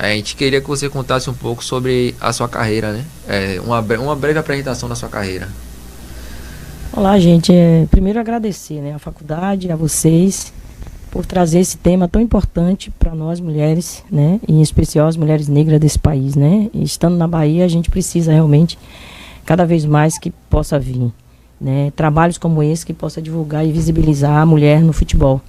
A gente queria que você contasse um pouco sobre a sua carreira, né? Uma breve apresentação da sua carreira. Olá, gente. Primeiro agradecer, né, à faculdade, a vocês, por trazer esse tema tão importante para nós mulheres, né, em especial as mulheres negras desse país, né? E estando na Bahia, a gente precisa realmente cada vez mais que possa vir, né, trabalhos como esse que possa divulgar e visibilizar a mulher no futebol.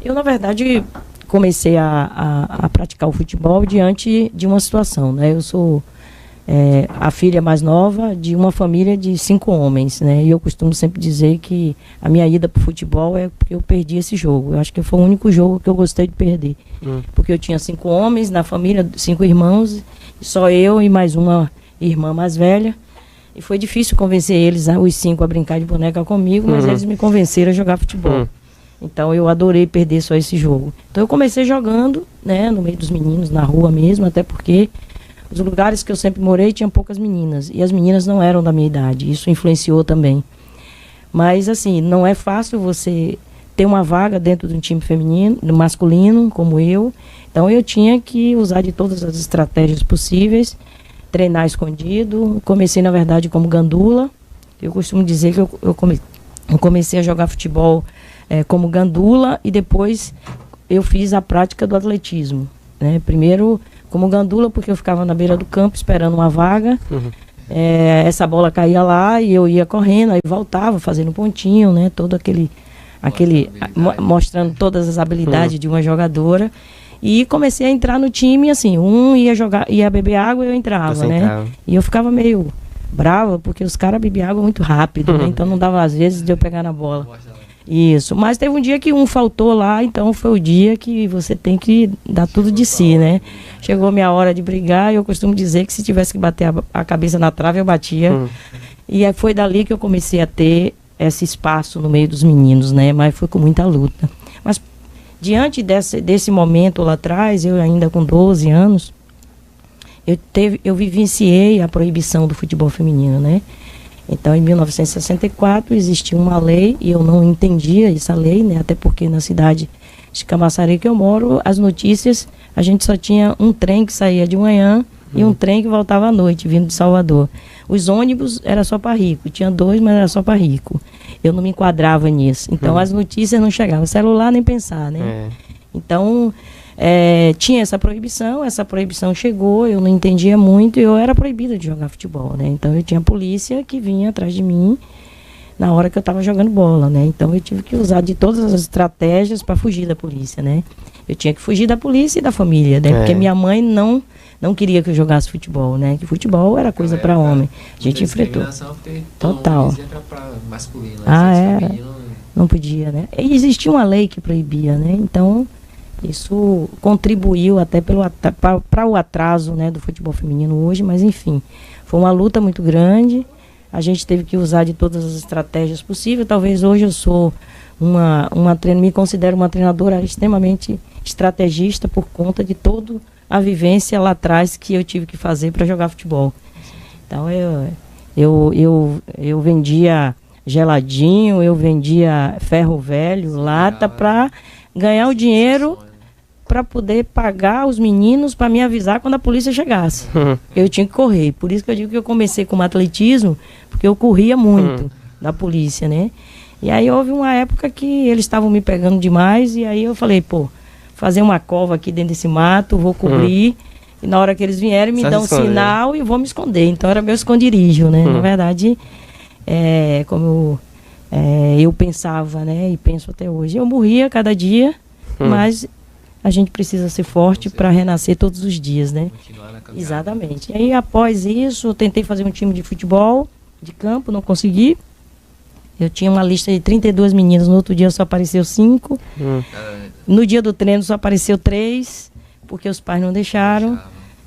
Eu, na verdade, comecei a praticar o futebol diante de uma situação, né? Eu sou a filha mais nova de uma família de 5 homens, né? E eu costumo sempre dizer que a minha ida para o futebol é porque eu perdi esse jogo. Eu acho que foi o único jogo que eu gostei de perder. Porque eu tinha 5 homens na família, 5 irmãos, e só eu e mais uma irmã mais velha. E foi difícil convencer eles, os 5, a brincar de boneca comigo, mas eles me convenceram a jogar futebol. Então eu adorei perder só esse jogo. Então eu comecei jogando, né, no meio dos meninos, na rua mesmo, até porque os lugares que eu sempre morei tinham poucas meninas. E as meninas não eram da minha idade. Isso influenciou também. Mas assim, não é fácil você ter uma vaga dentro de um time feminino, masculino, como eu. Então eu tinha que usar de todas as estratégias possíveis, treinar escondido. Comecei, na verdade, como gandula. Eu costumo dizer que eu comecei a jogar futebol como gandula e depois eu fiz a prática do atletismo, né? Primeiro como gandula, porque eu ficava na beira do campo esperando uma vaga. Essa bola caía lá e eu ia correndo, aí voltava fazendo pontinho, né? Todo mostrando todas as habilidades de uma jogadora. E comecei a entrar no time, assim, ia beber água e eu entrava, né? E eu ficava meio brava, porque os caras bebiam água muito rápido, né? Então não dava às vezes de eu pegar na bola. Isso, mas teve um dia que um faltou lá, então foi o dia que você tem que dar tudo de si, né? Chegou a minha hora de brigar e eu costumo dizer que se tivesse que bater a cabeça na trave, eu batia. E foi dali que eu comecei a ter esse espaço no meio dos meninos, né? Mas foi com muita luta. Mas diante desse momento lá atrás, eu ainda com 12 anos, eu vivenciei a proibição do futebol feminino, né? Então, em 1964, existia uma lei, e eu não entendia essa lei, né? Até porque na cidade de Camaçari que eu moro, as notícias, a gente só tinha um trem que saía de manhã e um trem que voltava à noite, vindo de Salvador. Os ônibus era só para rico, tinha 2, mas era só para rico. Eu não me enquadrava nisso. Então, as notícias não chegavam. Celular, nem pensar, né? Então, tinha essa proibição chegou, eu não entendia muito e eu era proibida de jogar futebol, né? Então eu tinha polícia que vinha atrás de mim na hora que eu estava jogando bola, né? Então eu tive que usar de todas as estratégias para fugir da polícia, né? Eu tinha que fugir da polícia e da família, né? Porque minha mãe não queria que eu jogasse futebol, né? Que futebol era coisa para homem. A gente enfrentou. Total. Era. Não podia, né? E existia uma lei que proibia, né? Então isso contribuiu até para o atraso, né, do futebol feminino hoje, mas enfim, foi uma luta muito grande. A gente teve que usar de todas as estratégias possíveis. Talvez hoje eu sou me considero uma treinadora extremamente estrategista por conta de toda a vivência lá atrás que eu tive que fazer para jogar futebol. Então eu vendia geladinho, eu vendia ferro velho, lata para ganhar o dinheiro para poder pagar os meninos para me avisar quando a polícia chegasse. Eu tinha que correr. Por isso que eu digo que eu comecei com atletismo, porque eu corria muito da polícia, né? E aí houve uma época que eles estavam me pegando demais e aí eu falei, fazer uma cova aqui dentro desse mato, vou cobrir e na hora que eles vierem me dão um sinal e vou me esconder. Então era meu esconderijo, né? Na verdade, como eu pensava, né? E penso até hoje. Eu morria cada dia, mas a gente precisa ser forte para renascer todos os dias, né? Exatamente. E aí, após isso, eu tentei fazer um time de futebol, de campo, não consegui. Eu tinha uma lista de 32 meninas, no outro dia só apareceu 5. No dia do treino só apareceu 3, porque os pais não deixaram.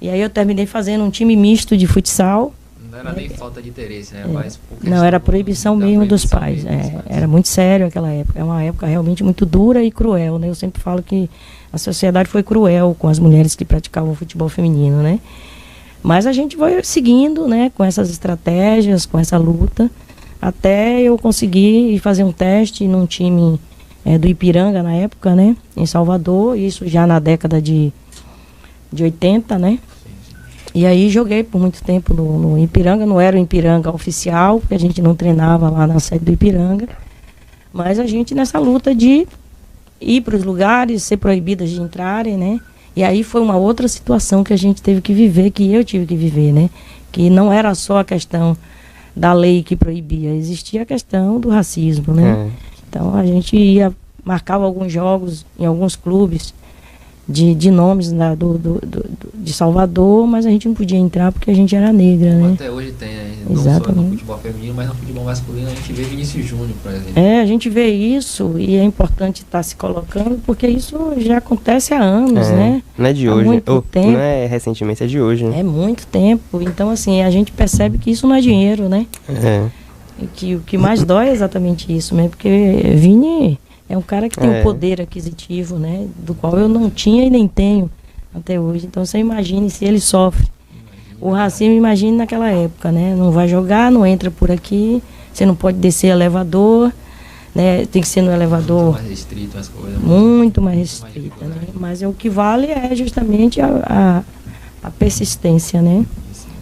E aí eu terminei fazendo um time misto de futsal. Não era nem falta de interesse, né? Mas não, era proibição mesmo dos pais. Era muito sério aquela época. É uma época realmente muito dura e cruel, né? Eu sempre falo que a sociedade foi cruel com as mulheres que praticavam futebol feminino, né? Mas a gente foi seguindo, né? Com essas estratégias, com essa luta, até eu conseguir fazer um teste num time do Ipiranga na época, né? Em Salvador, isso já na década de de 80, né? E aí joguei por muito tempo no Ipiranga, não era o Ipiranga oficial, porque a gente não treinava lá na sede do Ipiranga, mas a gente nessa luta de ir para os lugares, ser proibidas de entrarem, né? E aí foi uma outra situação que a gente teve que viver, que eu tive que viver, né? Que não era só a questão da lei que proibia, existia a questão do racismo, né? Então a gente marcava alguns jogos em alguns clubes de nomes de Salvador, mas a gente não podia entrar porque a gente era negra, né? Até hoje tem, né? Exatamente. Não só no futebol feminino, mas no futebol masculino a gente vê Vinícius Júnior, por exemplo. A gente vê isso e é importante estar se colocando, porque isso já acontece há anos, né? Não é de há hoje, muito tempo. Não é recentemente, é de hoje, né? É muito tempo, então assim, a gente percebe que isso não é dinheiro, né? E que o que mais dói é exatamente isso, né? Porque Vini é um cara que tem um poder aquisitivo, né? Do qual eu não tinha e nem tenho até hoje. Então você imagine se ele sofre. O racismo, imagine naquela época, né? Não vai jogar, não entra por aqui, você não pode descer elevador, né? Tem que ser no elevador. Muito mais restrito as coisas. Muito mais restrita, né? Mas o que vale é justamente a persistência, né?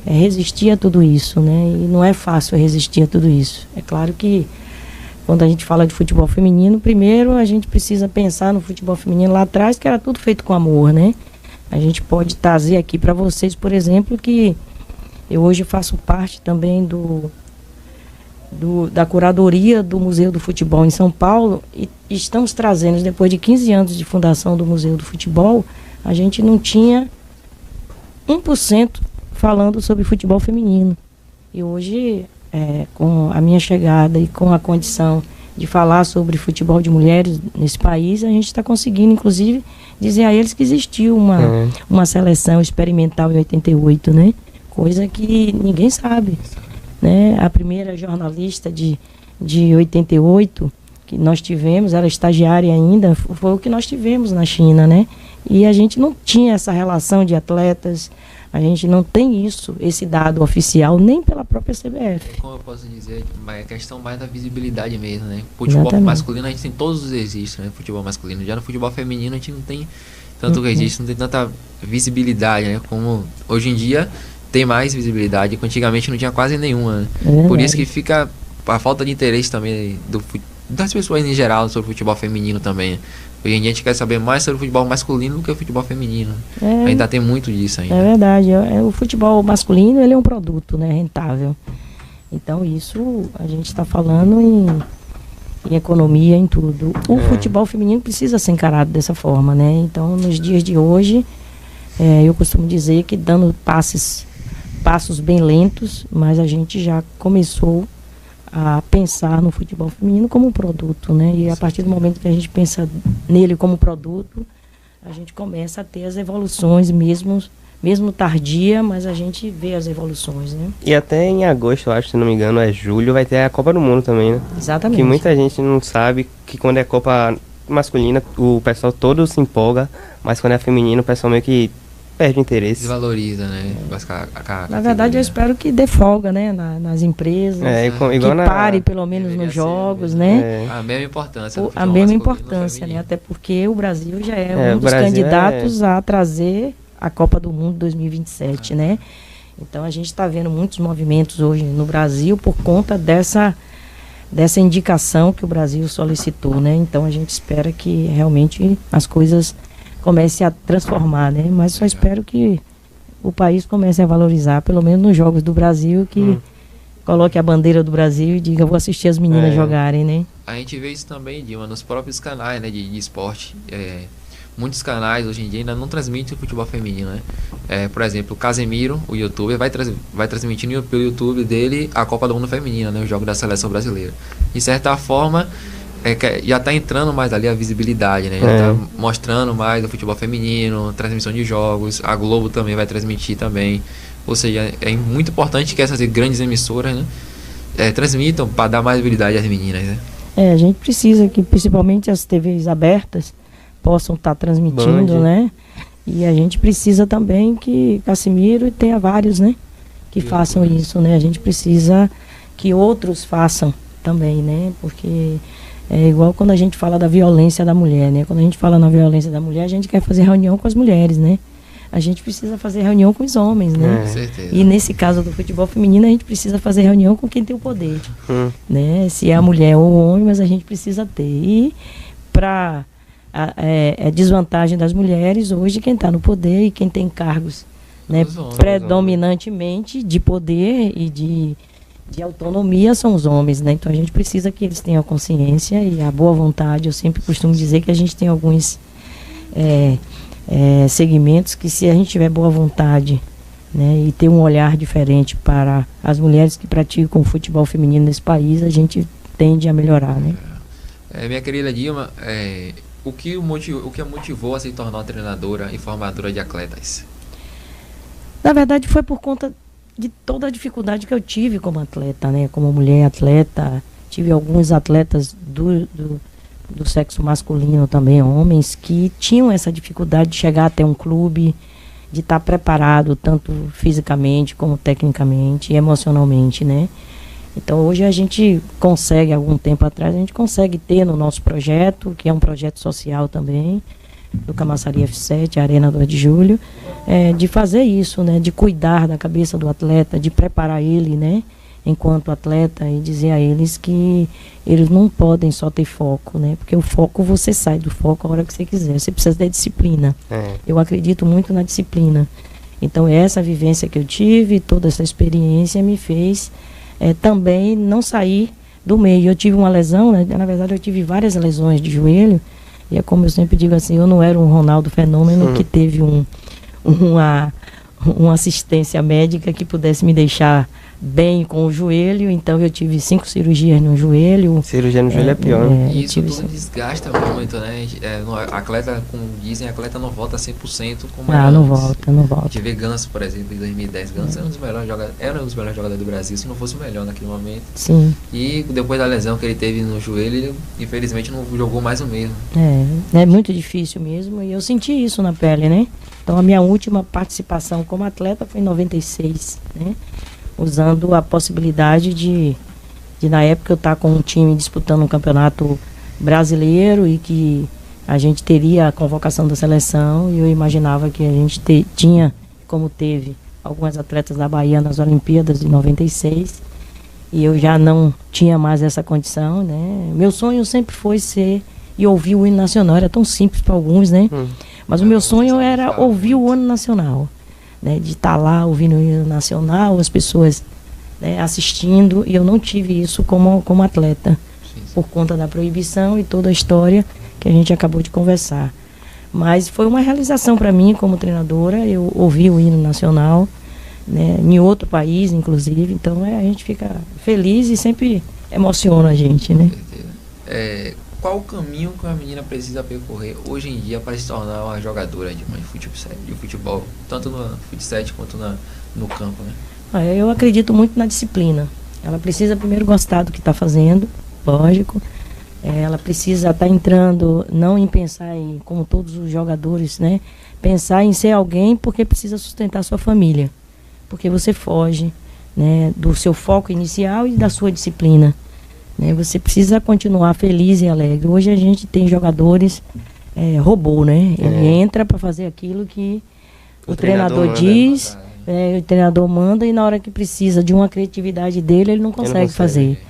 É resistir a tudo isso, né? E não é fácil resistir a tudo isso. É claro que quando a gente fala de futebol feminino, primeiro a gente precisa pensar no futebol feminino lá atrás, que era tudo feito com amor, né? A gente pode trazer aqui para vocês, por exemplo, que eu hoje faço parte também da curadoria do Museu do Futebol em São Paulo, e estamos trazendo, depois de 15 anos de fundação do Museu do Futebol, a gente não tinha 1% falando sobre futebol feminino. E hoje, com a minha chegada e com a condição de falar sobre futebol de mulheres nesse país, a gente está conseguindo, inclusive, dizer a eles que existiu uma seleção experimental em 88, né? Coisa que ninguém sabe, né? A primeira jornalista de 88 que nós tivemos, era estagiária ainda, foi o que nós tivemos na China, né? E a gente não tinha essa relação de atletas, a gente não tem esse dado oficial, nem pela própria CBF. Como eu posso dizer, é questão mais da visibilidade mesmo, né? Futebol masculino a gente tem todos os registros, né? Futebol masculino. Já no futebol feminino a gente não tem tanto registro, não tem tanta visibilidade, né? Como hoje em dia tem mais visibilidade, que antigamente não tinha quase nenhuma, né? Por isso que fica a falta de interesse também das pessoas em geral sobre o futebol feminino também. Hoje em dia a gente quer saber mais sobre o futebol masculino do que o futebol feminino. Ainda tem muito disso ainda. É verdade. O futebol masculino, ele é um produto, né, rentável. Então isso a gente está falando em economia, em tudo. O futebol feminino precisa ser encarado dessa forma, né? Então nos dias de hoje, eu costumo dizer que dando passos bem lentos, mas a gente já começou a pensar no futebol feminino como um produto, né? E a partir do momento que a gente pensa nele como produto, a gente começa a ter as evoluções, mesmo tardia, mas a gente vê as evoluções, né? E até em agosto, eu acho, se não me engano, julho, vai ter a Copa do Mundo também, né? Exatamente. Que muita gente não sabe que quando é Copa masculina, o pessoal todo se empolga, mas quando é feminino, o pessoal meio que perde interesse. Desvaloriza, né? Na verdade, eu espero que dê folga, né? Nas empresas. Igual que pare, pelo menos, nos jogos, né? A mesma importância. A mesma importância, né? Até porque o Brasil já é um dos candidatos a trazer a Copa do Mundo 2027, né? Então, a gente está vendo muitos movimentos hoje no Brasil por conta dessa indicação que o Brasil solicitou, né? Então, a gente espera que realmente as coisas comece a transformar, né? Mas só espero que o país comece a valorizar, pelo menos nos jogos do Brasil, que coloque a bandeira do Brasil e diga, vou assistir as meninas jogarem, né? A gente vê isso também, Dilma, nos próprios canais, né, de esporte. Muitos canais hoje em dia ainda não transmitem o futebol feminino, né? Por exemplo, o Casemiro, o youtuber, vai transmitir pelo YouTube dele a Copa do Mundo Feminina, né? O jogo da seleção brasileira. De certa forma, já está entrando mais ali a visibilidade, né? Já está mostrando mais o futebol feminino, transmissão de jogos, a Globo também vai transmitir também. Ou seja, é muito importante que essas grandes emissoras, né, transmitam para dar mais visibilidade às meninas, né? A gente precisa que principalmente as TVs abertas possam estar transmitindo, né? E a gente precisa também que Casemiro tenha vários, né? Que façam isso, né? A gente precisa que outros façam também, né? Porque é igual quando a gente fala da violência da mulher, né? Quando a gente fala na violência da mulher, a gente quer fazer reunião com as mulheres, né? a gente precisa fazer reunião com os homens, né? Com certeza. E nesse caso do futebol feminino, a gente precisa fazer reunião com quem tem o poder, né? Se é a mulher ou o homem, mas a gente precisa ter. E para desvantagem das mulheres, hoje quem está no poder e quem tem cargos, né, predominantemente de poder e de autonomia são os homens, né? Então a gente precisa que eles tenham consciência e a boa vontade. Eu sempre costumo dizer que a gente tem alguns segmentos que, se a gente tiver boa vontade, né, e ter um olhar diferente para as mulheres que praticam o futebol feminino nesse país, a gente tende a melhorar, né? Minha querida Dilma, o que a motivou a se tornar uma treinadora e formadora de atletas? Na verdade, foi por conta de toda a dificuldade que eu tive como atleta, né? Como mulher atleta, tive alguns atletas do sexo masculino também, homens, que tinham essa dificuldade de chegar até um clube, de estar preparado tanto fisicamente como tecnicamente e emocionalmente, né? Então hoje a gente consegue, algum tempo atrás, a gente consegue ter no nosso projeto, que é um projeto social também, do Camaçari F7, Arena 2 de Julho, de fazer isso, né? De cuidar da cabeça do atleta, de preparar ele, né? Enquanto atleta, e dizer a eles que eles não podem só ter foco, né? Porque o foco, você sai do foco a hora que você quiser. Você precisa ter disciplina. Eu acredito muito na disciplina. Então essa vivência que eu tive, toda essa experiência me fez também não sair do meio. Eu tive uma lesão, né? Na verdade eu tive várias lesões de joelho, e é como eu sempre digo assim, eu não era um Ronaldo Fenômeno que teve uma assistência médica que pudesse me deixar bem com o joelho. Então eu tive 5 cirurgias no joelho. Cirurgia no joelho é pior. E isso tudo desgasta muito, né? Atleta, como dizem, atleta não volta 100% como era não antes. volta, não volta. A gente vê Ganso, por exemplo, em 2010. Ganso era um dos melhores jogadores do Brasil, se não fosse o melhor naquele momento. Sim. E depois da lesão que ele teve no joelho, ele infelizmente não jogou mais o mesmo. É muito difícil mesmo, e eu senti isso na pele, né? Então a minha última participação como atleta foi em 96, né? Usando a possibilidade de na época eu estar com um time disputando um campeonato brasileiro e que a gente teria a convocação da seleção, e eu imaginava que a gente tinha, como teve, algumas atletas da Bahia nas Olimpíadas de 96, e eu já não tinha mais essa condição, né? Meu sonho sempre foi ser e ouvir o hino nacional. Era tão simples para alguns, né? Mas o meu sonho era ouvir o hino nacional, né? De estar lá ouvindo o hino nacional, as pessoas, né, assistindo, e eu não tive isso como atleta, por conta da proibição e toda a história que a gente acabou de conversar. Mas foi uma realização para mim como treinadora, eu ouvi o hino nacional, né, em outro país, inclusive. Então a gente fica feliz e sempre emociona a gente, né? Qual o caminho que uma menina precisa percorrer hoje em dia para se tornar uma jogadora de futebol, tanto no futsal quanto no campo, né? Eu acredito muito na disciplina. Ela precisa primeiro gostar do que está fazendo, lógico. Ela precisa estar entrando, não em pensar em, como todos os jogadores, né? Pensar em ser alguém porque precisa sustentar sua família. Porque você foge, né, do seu foco inicial e da sua disciplina. Né? Você precisa continuar feliz e alegre. Hoje a gente tem jogadores robô, né? Ele entra para fazer aquilo que o treinador diz, o treinador manda, e na hora que precisa de uma criatividade dele, ele não consegue fazer.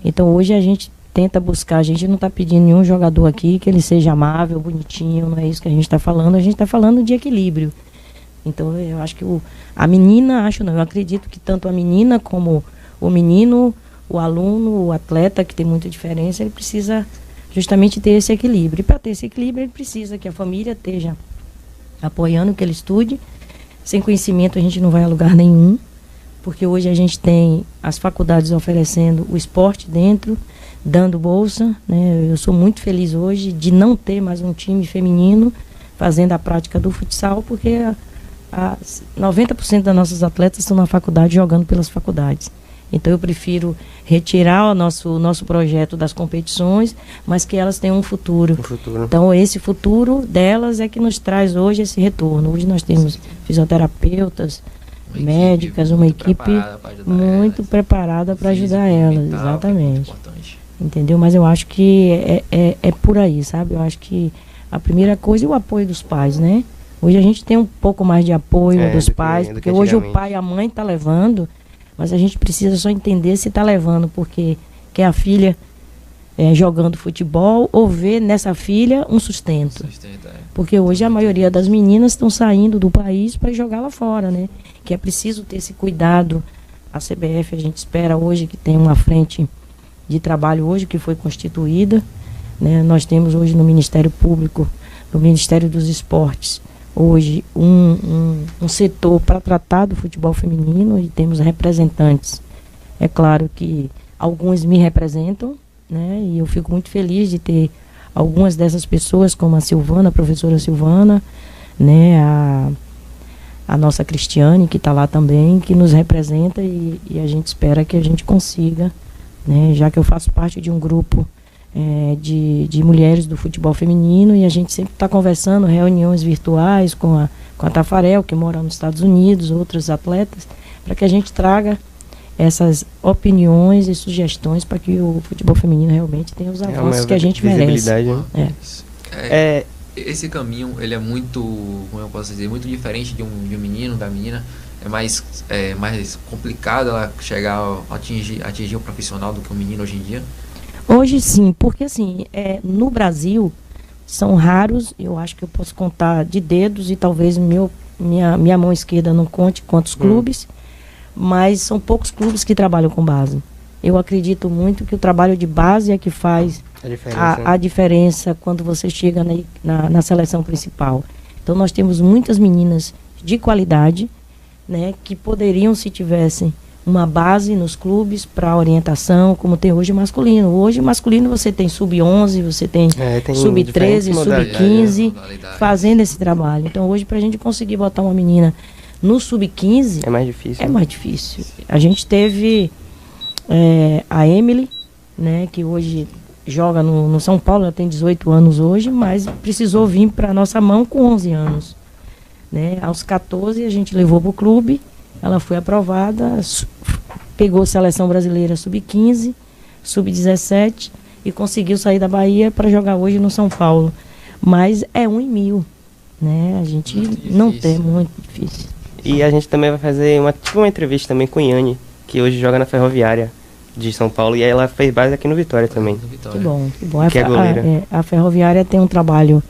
Então hoje a gente tenta buscar, a gente não está pedindo nenhum jogador aqui que ele seja amável, bonitinho, não é isso que a gente está falando. A gente está falando de equilíbrio. Então eu acho que a menina, eu acredito que tanto a menina como o menino, o aluno, o atleta, que tem muita diferença, ele precisa justamente ter esse equilíbrio. E para ter esse equilíbrio, ele precisa que a família esteja apoiando que ele estude. Sem conhecimento a gente não vai a lugar nenhum, porque hoje a gente tem as faculdades oferecendo o esporte dentro, dando bolsa, né? Eu sou muito feliz hoje de não ter mais um time feminino fazendo a prática do futsal, porque 90% das nossas atletas estão na faculdade, jogando pelas faculdades. Então eu prefiro retirar o nosso projeto das competições, mas que elas tenham um futuro. Então esse futuro delas é que nos traz hoje esse retorno. Hoje nós temos fisioterapeutas, médicas, uma equipe muito preparada para ajudar elas, exatamente. Entendeu? Mas eu acho que é por aí, sabe? Eu acho que a primeira coisa é o apoio dos pais, né? Hoje a gente tem um pouco mais de apoio dos pais, porque hoje o pai e a mãe tá levando, mas a gente precisa só entender se tá levando, porque quer a filha jogando futebol ou ver nessa filha um sustento. Porque hoje a maioria das meninas estão saindo do país para jogar lá fora, né? Que é preciso ter esse cuidado. A CBF, a gente espera hoje que tem uma frente de trabalho hoje que foi constituída, né? Nós temos hoje no Ministério Público, no Ministério dos Esportes, hoje um setor para tratar do futebol feminino e temos representantes. É claro que alguns me representam, né? E eu fico muito feliz de ter algumas dessas pessoas, como a Silvana, a professora Silvana, né? A nossa Cristiane, que está lá também, que nos representa e a gente espera que a gente consiga, né? Já que eu faço parte de um grupo de mulheres do futebol feminino e a gente sempre está conversando, reuniões virtuais com a Tafarel, que mora nos Estados Unidos, outros atletas, para que a gente traga essas opiniões e sugestões para que o futebol feminino realmente tenha os avanços que a gente merece. Né? Esse caminho, ele é muito, como eu posso dizer, muito diferente de um menino, da menina. É mais complicado ela chegar a atingir um profissional do que um menino hoje em dia? Hoje sim, porque assim, no Brasil são raros, eu acho que eu posso contar de dedos e talvez minha mão esquerda não conte quantos clubes, mas são poucos clubes que trabalham com base. Eu acredito muito que o trabalho de base é que faz a diferença quando você chega na seleção principal. Então nós temos muitas meninas de qualidade, né, que poderiam, se tivessem uma base nos clubes para orientação, como tem hoje masculino. Hoje masculino você tem sub-11, você tem sub-13, sub-15 fazendo esse trabalho. Então hoje para a gente conseguir botar uma menina no sub-15 é mais difícil. É mais difícil. A gente teve a Emily, né, que hoje joga no São Paulo, ela tem 18 anos hoje, mas precisou vir para nossa mão com 11 anos. Né? Aos 14 a gente levou para o clube, ela foi aprovada, pegou seleção brasileira sub-15, sub-17 e conseguiu sair da Bahia para jogar hoje no São Paulo. Mas é 1 em 1000, né? A gente não tem, muito difícil. E a gente também vai fazer uma entrevista também com Yane, que hoje joga na Ferroviária de São Paulo, e ela fez base aqui no Vitória também. Que bom, que bom. Que é goleira. A Ferroviária tem um trabalho...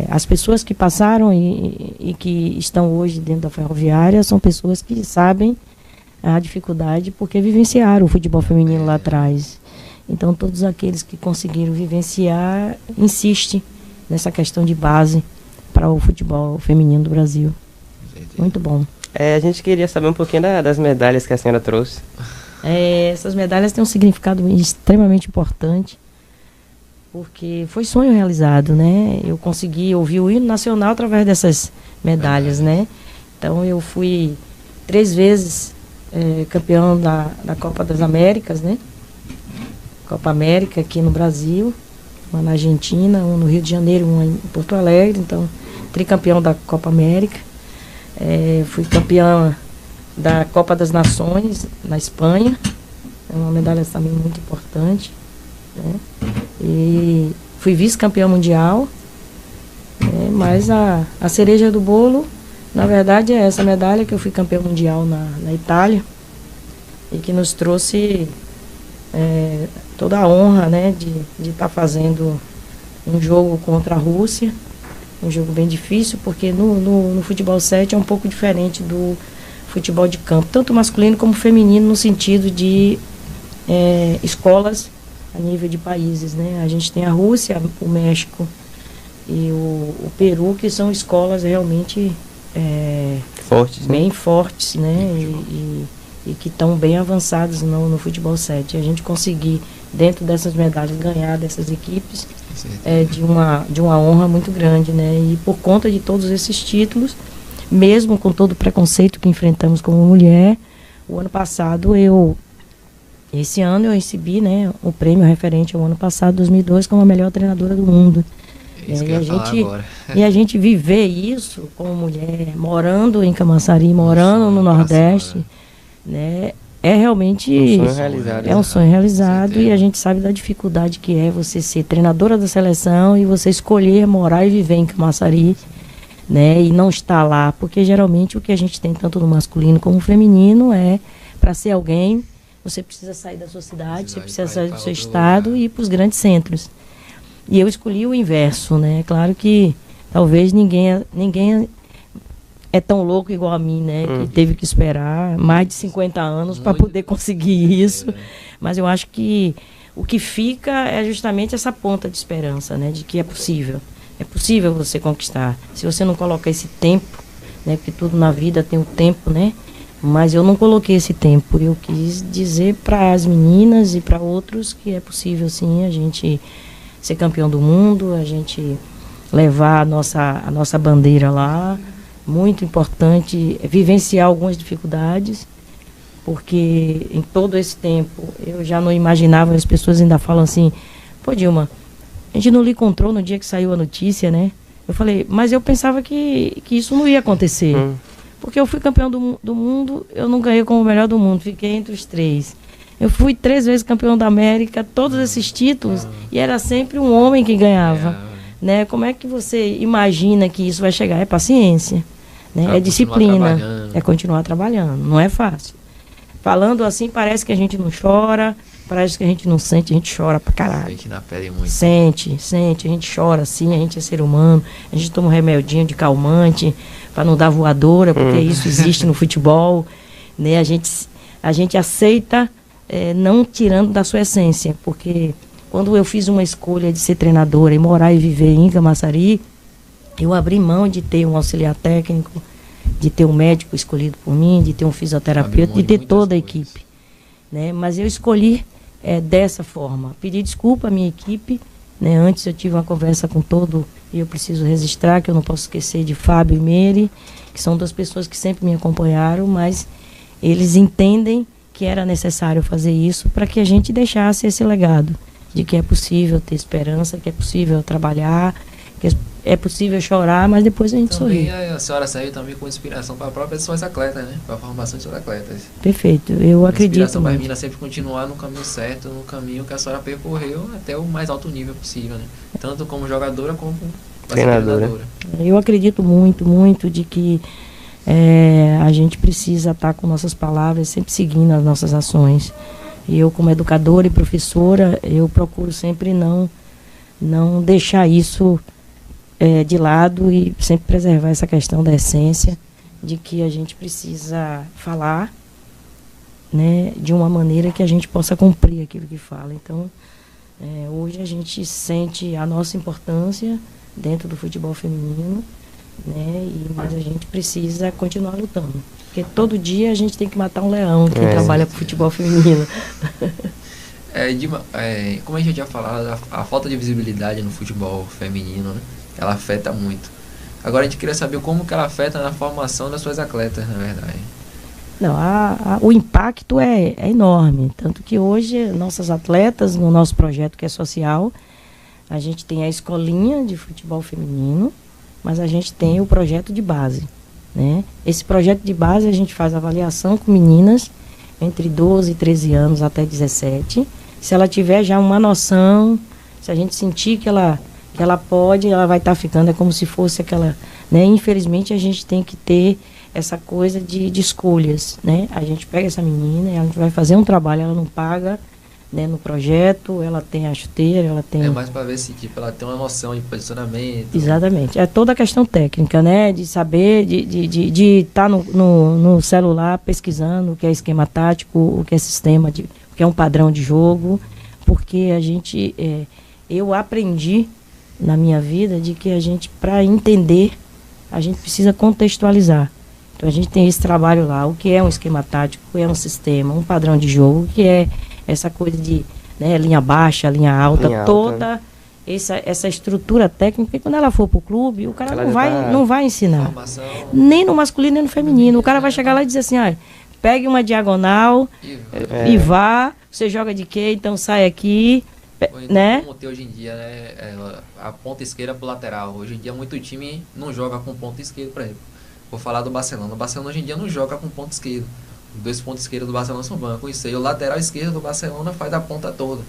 as pessoas que passaram e que estão hoje dentro da Ferroviária são pessoas que sabem a dificuldade porque vivenciaram o futebol feminino lá atrás. Então todos aqueles que conseguiram vivenciar insistem nessa questão de base para o futebol feminino do Brasil. Muito bom. A gente queria saber um pouquinho das medalhas que a senhora trouxe. Essas medalhas têm um significado extremamente importante, porque foi sonho realizado, né? Eu consegui ouvir o hino nacional através dessas medalhas, né? Então eu fui 3 vezes campeão da Copa das Américas, né? Copa América aqui no Brasil, uma na Argentina, uma no Rio de Janeiro, uma em Porto Alegre, então tricampeão da Copa América. Fui campeã da Copa das Nações na Espanha, é uma medalha também muito importante, né? E fui vice-campeã mundial, mas a cereja do bolo, na verdade, é essa medalha que eu fui campeã mundial na Itália e que nos trouxe toda a honra, né, de estar fazendo um jogo contra a Rússia, um jogo bem difícil, porque no futebol 7 é um pouco diferente do futebol de campo, tanto masculino como feminino, no sentido de escolas a nível de países, né? A gente tem a Rússia, o México e o Peru, que são escolas realmente fortes, bem fortes, né? E que estão bem avançadas no futebol 7. A gente conseguir, dentro dessas medalhas, ganhar dessas equipes de uma honra muito grande, né? E por conta de todos esses títulos, mesmo com todo o preconceito que enfrentamos como mulher, o ano passado esse ano eu recebi, né, o prêmio referente ao ano passado, 2002, como a melhor treinadora do mundo. E a gente viver isso como mulher, morando em Camaçari, morando no Nordeste, né, é realmente um sonho realizado, e a gente sabe da dificuldade que é você ser treinadora da seleção e você escolher morar e viver em Camaçari, né, e não está lá, porque geralmente o que a gente tem tanto no masculino como no feminino é, para ser alguém, você precisa sair da sua cidade, você precisa sair do seu estado e ir para os grandes centros. E eu escolhi o inverso, né? Claro que talvez ninguém é tão louco igual a mim, né? Que teve que esperar mais de 50 anos para poder conseguir isso. Mas eu acho que o que fica é justamente essa ponta de esperança, né? De que é possível. É possível você conquistar. Se você não colocar esse tempo, né? Porque tudo na vida tem um tempo, né? Mas eu não coloquei esse tempo. Eu quis dizer para as meninas e para outros que é possível, sim, a gente ser campeão do mundo, a gente levar a nossa bandeira lá. Muito importante vivenciar algumas dificuldades, porque em todo esse tempo eu já não imaginava, as pessoas ainda falam assim, pô, Dilma, a gente não lhe encontrou no dia que saiu a notícia, né? Eu falei, mas eu pensava que isso não ia acontecer. Porque eu fui campeão do mundo, eu não ganhei como o melhor do mundo, fiquei entre os 3. Eu fui 3 vezes campeão da América, todos esses títulos, e era sempre um homem que ganhava. Né? Como é que você imagina que isso vai chegar? É paciência, né? É disciplina, é continuar trabalhando, não é fácil. Falando assim, parece que a gente não chora, parece que a gente não sente, a gente chora pra caralho. Sente na pele muito. Sente, a gente chora sim, a gente é ser humano, a gente toma um remedinho de calmante para não dar voadora, porque isso existe no futebol, né? A gente aceita, não tirando da sua essência, porque quando eu fiz uma escolha de ser treinadora e morar e viver em Camaçari, eu abri mão de ter um auxiliar técnico, de ter um médico escolhido por mim, de ter um fisioterapeuta, de ter toda a equipe, né? Mas eu escolhi dessa forma. Pedi desculpa à minha equipe, né? Antes eu tive uma conversa com e eu preciso registrar, que eu não posso esquecer de Fábio e Meire, que são 2 pessoas que sempre me acompanharam, mas eles entendem que era necessário fazer isso para que a gente deixasse esse legado de que é possível ter esperança, que é possível trabalhar, que é possível chorar, mas depois a gente sorri. A senhora saiu também com inspiração para a própria suas atletas, né? Para a formação de seus atletas. Perfeito, eu acredito. Inspiração para a menina sempre continuar no caminho certo, no caminho que a senhora percorreu até o mais alto nível possível, né? Tanto como jogadora como treinadora. Eu acredito muito, muito de que a gente precisa estar com nossas palavras, sempre seguindo as nossas ações. E eu, como educadora e professora, eu procuro sempre não deixar isso de lado e sempre preservar essa questão da essência, de que a gente precisa falar, né, de uma maneira que a gente possa cumprir aquilo que fala. Então, hoje a gente sente a nossa importância dentro do futebol feminino, né, mas a gente precisa continuar lutando. Porque todo dia a gente tem que matar um leão quem trabalha com futebol feminino. Como a gente já falou, a falta de visibilidade no futebol feminino, né, ela afeta muito. Agora a gente queria saber como que ela afeta na formação das suas atletas, na verdade. Não, o impacto é enorme. Tanto que hoje, nossas atletas, no nosso projeto que é social, a gente tem a escolinha de futebol feminino, mas a gente tem o projeto de base. Né? Esse projeto de base a gente faz avaliação com meninas entre 12 e 13 anos até 17. Se ela tiver já uma noção, se a gente sentir que ela pode, ela vai estar ficando, é como se fosse aquela, né? Infelizmente a gente tem que ter essa coisa de escolhas, né? A gente pega essa menina, a gente vai fazer um trabalho, ela não paga, né, no projeto, ela tem a chuteira, ela tem... É mais para ver se ela tem uma noção de posicionamento. Exatamente. É toda a questão técnica, né? De saber, de estar no celular pesquisando o que é esquema tático, o que é sistema, o que é um padrão de jogo, porque eu aprendi na minha vida de que a gente, para entender, a gente precisa contextualizar. Então a gente tem esse trabalho lá, o que é um esquema tático, o que é um sistema, um padrão de jogo, o que é essa coisa de, né, linha baixa, linha alta, toda essa estrutura técnica, e quando ela for pro clube, o cara não vai ensinar. Formação. Nem no masculino, nem no feminino. O cara vai chegar lá e dizer assim, pegue uma diagonal e vá, você joga de quê? Então sai aqui, então, né? Como tem hoje em dia, né, a ponta esquerda pro lateral. Hoje em dia muito time não joga com ponta esquerda, por exemplo. Vou falar do Barcelona. O Barcelona hoje em dia não joga com ponta esquerda. dois pontos esquerdos do Barcelona são bancos. Isso aí, o lateral esquerdo do Barcelona faz a ponta toda.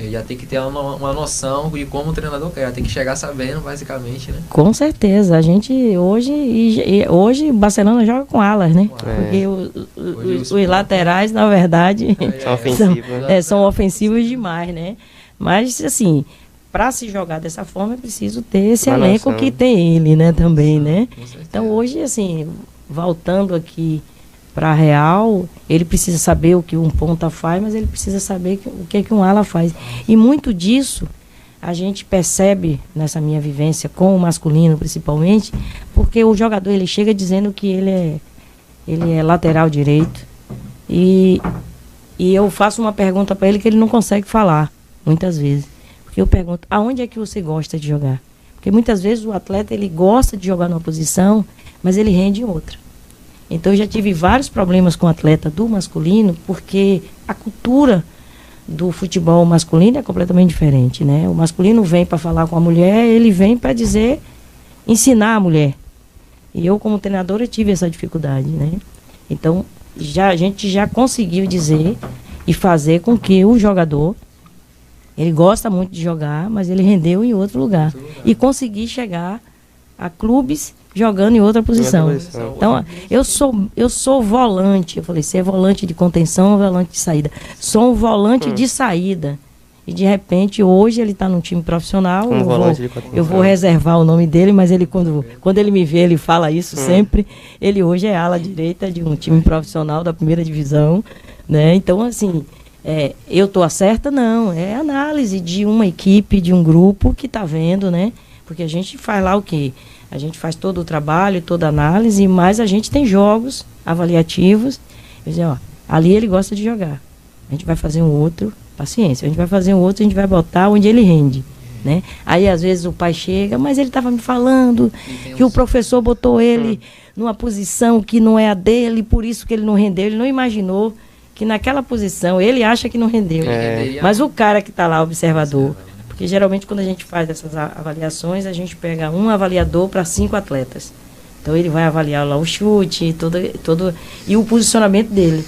Já tem que ter uma noção de como o treinador quer. Já tem que chegar sabendo, basicamente, né? Com certeza. A gente hoje o Barcelona joga com alas, né? Porque os laterais, na verdade, são ofensivos demais, né? Mas, assim, para se jogar dessa forma é preciso ter esse elenco que tem ele, né? Também, né? Então, hoje, assim, voltando aqui para a Real, ele precisa saber o que um ponta faz, mas ele precisa saber o que um ala faz. E muito disso a gente percebe nessa minha vivência com o masculino, principalmente, porque o jogador ele chega dizendo que ele é lateral direito e eu faço uma pergunta para ele que ele não consegue falar, muitas vezes. Porque eu pergunto, aonde é que você gosta de jogar? Porque muitas vezes o atleta ele gosta de jogar numa posição, mas ele rende em outra. Então, eu já tive vários problemas com o atleta do masculino, porque a cultura do futebol masculino é completamente diferente, né? O masculino vem para falar com a mulher, ele vem para ensinar a mulher. E eu, como treinadora, tive essa dificuldade, né? Então, a gente já conseguiu dizer e fazer com que o jogador, ele gosta muito de jogar, mas ele rendeu em outro lugar. E conseguir chegar a clubes jogando em outra posição. Então, eu sou volante. Eu falei, você é volante de contenção ou volante de saída? Sou um volante de saída. E, de repente, hoje ele está num time profissional. Eu vou reservar o nome dele, mas ele quando ele me vê, ele fala isso sempre. Ele hoje é ala direita de um time profissional da primeira divisão, né? Então, assim, eu estou certa? Não. É análise de uma equipe, de um grupo que está vendo, né? Porque a gente faz lá o quê? A gente faz todo o trabalho, toda a análise, mas a gente tem jogos avaliativos. Eu digo, ali ele gosta de jogar. A gente vai fazer um outro, paciência. A gente vai fazer um outro, a gente vai botar onde ele rende, né? Aí, às vezes, o pai chega, mas ele estava me falando que o professor botou ele numa posição que não é a dele, por isso que ele não rendeu. Ele não imaginou que naquela posição ele acha que não rendeu. Mas o cara que está lá, observador... Porque geralmente quando a gente faz essas avaliações, a gente pega um avaliador para 5 atletas. Então ele vai avaliar lá o chute, todo e o posicionamento dele.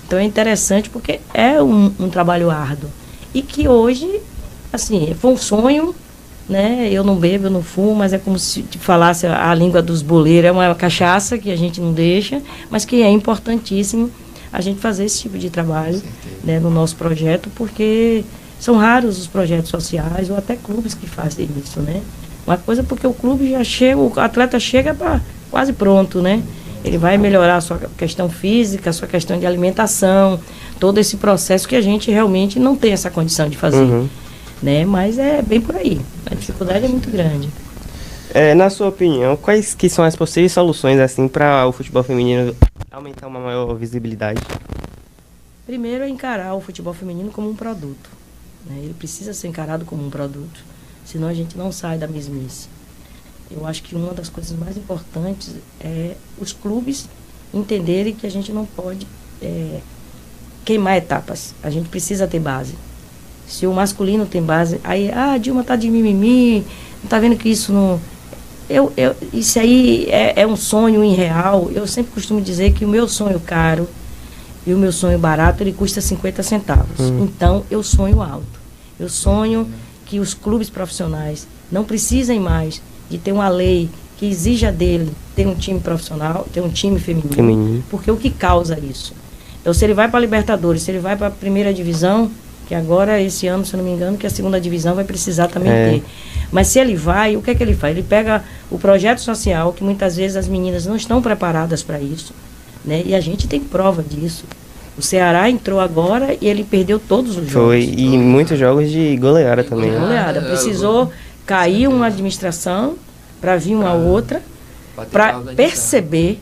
Então é interessante porque é um trabalho árduo. E que hoje, assim, foi um sonho, né? Eu não bebo, eu não fumo, mas é como se te falasse a língua dos boleiros, é uma cachaça que a gente não deixa, mas que é importantíssimo a gente fazer esse tipo de trabalho, né, no nosso projeto, porque... São raros os projetos sociais ou até clubes que fazem isso, né? Uma coisa porque o clube já chega, o atleta chega quase pronto, né? Ele vai melhorar a sua questão física, a sua questão de alimentação, todo esse processo que a gente realmente não tem essa condição de fazer, né? Mas é bem por aí. A dificuldade é muito grande. Na sua opinião, quais que são as possíveis soluções assim para o futebol feminino aumentar uma maior visibilidade? Primeiro é encarar o futebol feminino como um produto. Ele precisa ser encarado como um produto, senão a gente não sai da mesmice. Eu acho que uma das coisas mais importantes é os clubes entenderem que a gente não pode queimar etapas. A gente precisa ter base. Se o masculino tem base, aí, a Dilma tá de mimimi, não tá vendo que isso não... isso aí é um sonho irreal. Eu sempre costumo dizer que o meu sonho caro e o meu sonho barato, ele custa 50 centavos. Então, eu sonho alto. Eu sonho que os clubes profissionais não precisem mais de ter uma lei que exija dele ter um time profissional, ter um time feminino. Porque o que causa isso? Então, se ele vai para a Libertadores, se ele vai para a primeira divisão, que agora, esse ano, se eu não me engano, que a segunda divisão vai precisar também ter. Mas se ele vai, o que é que ele faz? Ele pega o projeto social, que muitas vezes as meninas não estão preparadas para isso, né? E a gente tem prova disso. O Ceará entrou agora e ele perdeu todos os jogos. E muitos jogos de goleada também. Goleada. Precisou cair uma administração para vir uma outra, para perceber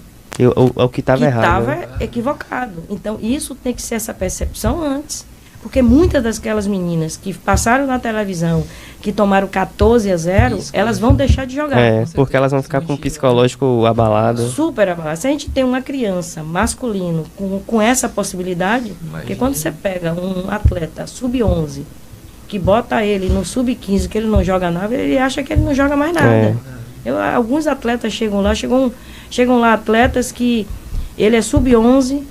o que estava errado. Estava equivocado. Então, isso tem que ser essa percepção antes. Porque muitas daquelas meninas que passaram na televisão, que tomaram 14-0, elas vão deixar de jogar. Porque elas vão ficar com o psicológico abalado. Super abalado. Se a gente tem uma criança masculino com essa possibilidade, porque quando você pega um atleta sub-11, que bota ele no sub-15, que ele não joga nada, ele acha que ele não joga mais nada. Alguns atletas chegam lá atletas que ele é sub-11,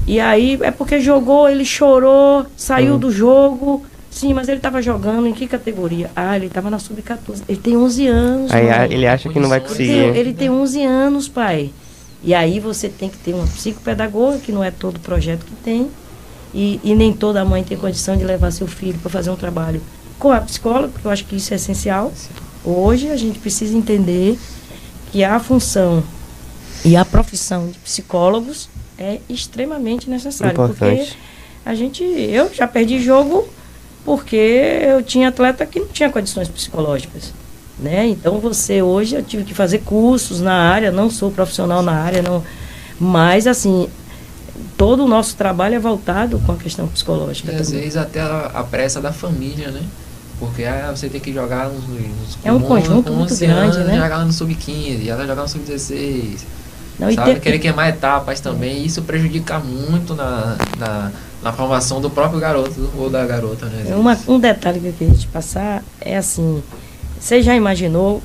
E aí é porque jogou, ele chorou, saiu do jogo. Sim, mas ele estava jogando em que categoria? Ah, ele estava na sub-14. Ele tem 11 anos. Aí ele acha que não vai conseguir. Ele tem 11 anos, pai. E aí você tem que ter uma psicopedagoga, que não é todo projeto que tem. E nem toda mãe tem condição de levar seu filho para fazer um trabalho com a psicóloga, porque eu acho que isso é essencial. Hoje a gente precisa entender que a função e a profissão de psicólogos é extremamente necessária. Porque eu já perdi jogo porque eu tinha atleta que não tinha condições psicológicas, né? Então hoje eu tive que fazer cursos na área, não sou profissional na área, não, mas assim, todo o nosso trabalho é voltado com a questão psicológica. E às vezes até a pressa da família, né? Porque você tem que jogar nos é um conjunto muito grande, né? Jogar no sub-15, ela jogar no sub-16. Sabe? Querer queimar etapas também, isso prejudica muito na formação do próprio garoto ou da garota, né? Um detalhe que eu queria te passar é assim, você já imaginou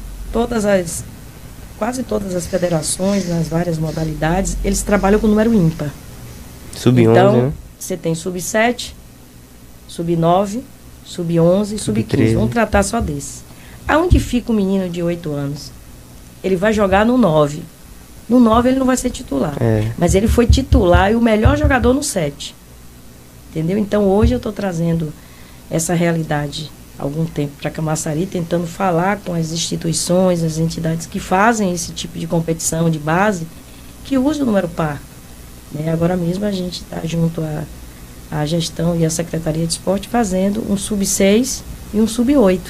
quase todas as federações, nas várias modalidades, eles trabalham com número ímpar. Sub-11, então, né? Você tem sub-7, sub-9, sub-11 e sub-15. Vamos tratar só desse. Aonde fica o menino de 8 anos? Ele vai jogar no 9. No 9 ele não vai ser titular. Mas ele foi titular e o melhor jogador no 7. Entendeu? Então hoje eu estou trazendo essa realidade há algum tempo para Camaçari, tentando falar com as instituições, as entidades que fazem esse tipo de competição de base, que usam o número par. Né? Agora mesmo a gente está junto à gestão e à Secretaria de Esporte fazendo um sub-6 e um sub-8.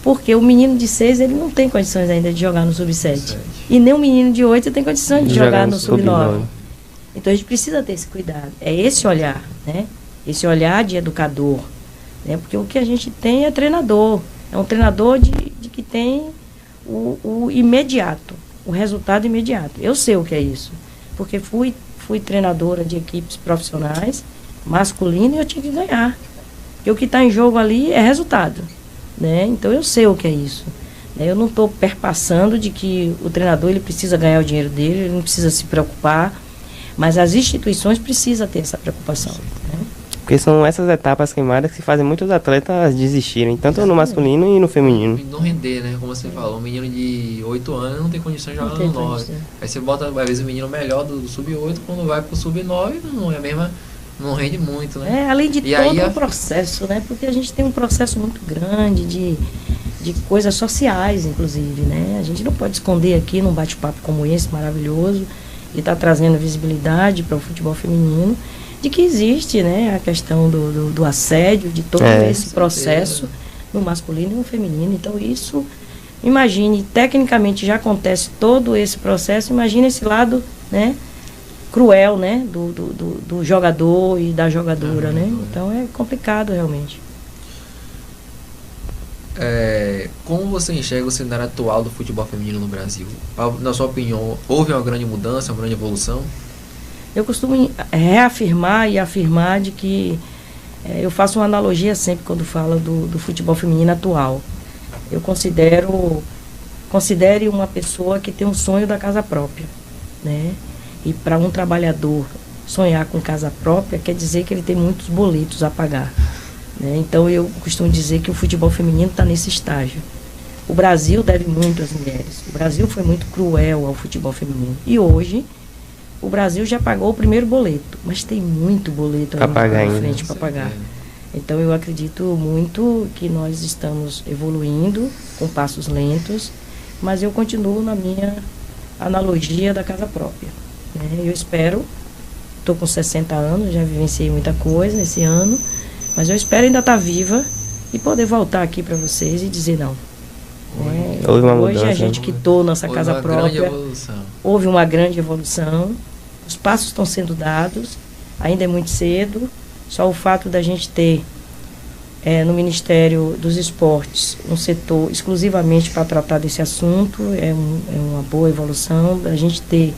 Porque o menino de 6 ele não tem condições ainda de jogar no sub-7. E nem o menino de 8 tem condições de jogar no sub-9. Então a gente precisa ter esse cuidado. É esse olhar, né? Esse olhar de educador. Né? Porque o que a gente tem é treinador. É um treinador de que tem o imediato, o resultado imediato. Eu sei o que é isso. Porque fui treinadora de equipes profissionais, masculina, e eu tinha que ganhar. Porque o que está em jogo ali é resultado. Né? Então eu sei o que é isso. Eu não estou perpassando de que o treinador ele precisa ganhar o dinheiro dele, ele não precisa se preocupar, mas as instituições precisam ter essa preocupação. Né? Porque são essas etapas queimadas que fazem muitos atletas desistirem, tanto no masculino e no feminino. E não render, né? Como você falou, um menino de 8 anos não tem condições de jogar no 9. Aí você bota, às vezes, o menino melhor do sub-8, quando vai pro sub-9, não é a mesma. Não rende muito, né? Além de todo o processo, né? Porque a gente tem um processo muito grande de coisas sociais, inclusive, né? A gente não pode esconder aqui num bate-papo como esse, maravilhoso, e está trazendo visibilidade para o futebol feminino, de que existe, né? A questão do assédio, de todo esse processo no masculino e no feminino. Então, isso, imagine, tecnicamente já acontece todo esse processo, imagine esse lado, né? Cruel, né, do jogador e da jogadora, né? Então é complicado realmente. Como você enxerga o cenário atual do futebol feminino no Brasil? Na sua opinião, houve uma grande mudança, uma grande evolução? Eu costumo reafirmar e afirmar de que eu faço uma analogia sempre quando falo do futebol feminino atual. Eu considere uma pessoa que tem um sonho da casa própria, né? E para um trabalhador sonhar com casa própria, quer dizer que ele tem muitos boletos a pagar. Né? Então eu costumo dizer que o futebol feminino está nesse estágio. O Brasil deve muito às mulheres. O Brasil foi muito cruel ao futebol feminino. E hoje, o Brasil já pagou o primeiro boleto, mas tem muito boleto para pagar na frente para pagar. Então eu acredito muito que nós estamos evoluindo com passos lentos, mas eu continuo na minha analogia da casa própria. Eu espero, estou com 60 anos, já vivenciei muita coisa esse ano, mas eu espero ainda estar viva e poder voltar aqui para vocês e dizer não. Hoje a gente quitou nossa casa própria, houve uma grande evolução, os passos estão sendo dados, ainda é muito cedo, só o fato da gente ter no Ministério dos Esportes um setor exclusivamente para tratar desse assunto, é uma boa evolução, a gente ter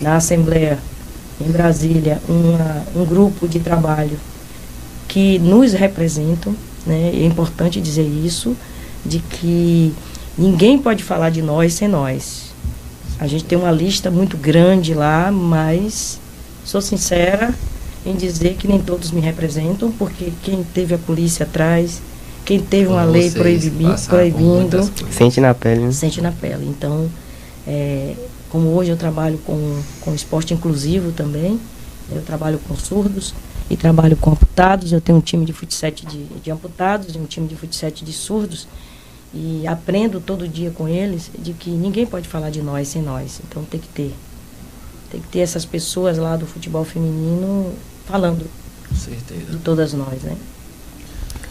na Assembleia, em Brasília, um grupo de trabalho que nos representam, né? É importante dizer isso, de que ninguém pode falar de nós sem nós. A gente tem uma lista muito grande lá, mas sou sincera em dizer que nem todos me representam, porque quem teve a polícia atrás, quem teve uma lei proibindo, sente na pele, né? Sente na pele. Então, como hoje eu trabalho com esporte inclusivo também, eu trabalho com surdos e trabalho com amputados, eu tenho um time de futsal de amputados e um time de futsal de surdos, e aprendo todo dia com eles de que ninguém pode falar de nós sem nós. Então tem que ter essas pessoas lá do futebol feminino falando de todas nós, né?